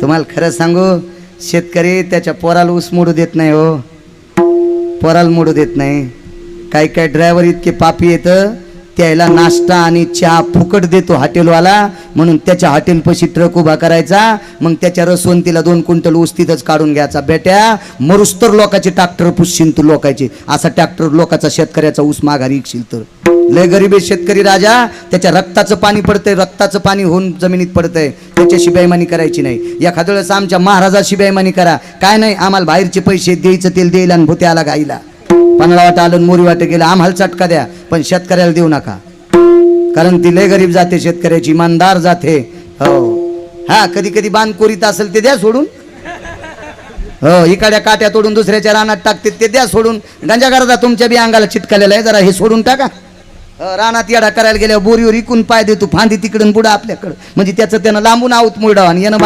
तुम्हाला खरं सांगू, शेतकरी त्याच्या पोराला ऊस मोडू देत नाही हो, पोराला मोडू देत नाही. काही काही ड्रायव्हर इतके पापी येतं, त्याला नाश्ता आणि चहा फुकट देतो हॉटेलवाला, म्हणून त्याच्या हॉटेलपाशी ट्रक उभा करायचा, मग त्याच्या रसवंतीला 2 क्विंटल ऊस तिथंच काढून घ्यायचा. बेट्या मरुस्तर लोकांचे ट्रॅक्टर पुसशील तू लोकांचे, असा ट्रॅक्टर लोकांचा शेतकऱ्याचा ऊस माघारी इकशील तर. लय गरीब आहे शेतकरी राजा, त्याच्या रक्ताचं पाणी पडतंय, रक्ताचं पाणी होऊन जमिनीत पडतंय, त्याच्याशी बेईमानी करायची नाही. एखाद्या वेळेस आमच्या महाराजाशी बेईमानी करा, काय नाही आम्हाला बाहेरचे पैसे द्यायचं, तेल द्यायला आणि भुत्याला गाईला पन्हाळा वाट आलं मोरी वाट गेलं, आम्हाला चटका द्या पण शेतकऱ्याला देऊ नका, कारण ती लय गरीब जाते शेतकऱ्याची, इमानदार जाते. हो हा, कधी कधी बांध कोरीत असेल ते द्या सोडून, हो इकडे काट्या तोडून दुसऱ्याच्या रानात टाकते ते द्या सोडून. गंजा करता तुमच्या बी अंगाला चिटकलेला आहे, जरा हे सोडून टाका. रानात येडा करायला गेल्यावर बोरीवर इकून पाय देतो, फांदी तिकडून बुडा आपल्याकडं, म्हणजे त्याचं त्यानं लांबून आऊत मुळडाव आणि यानं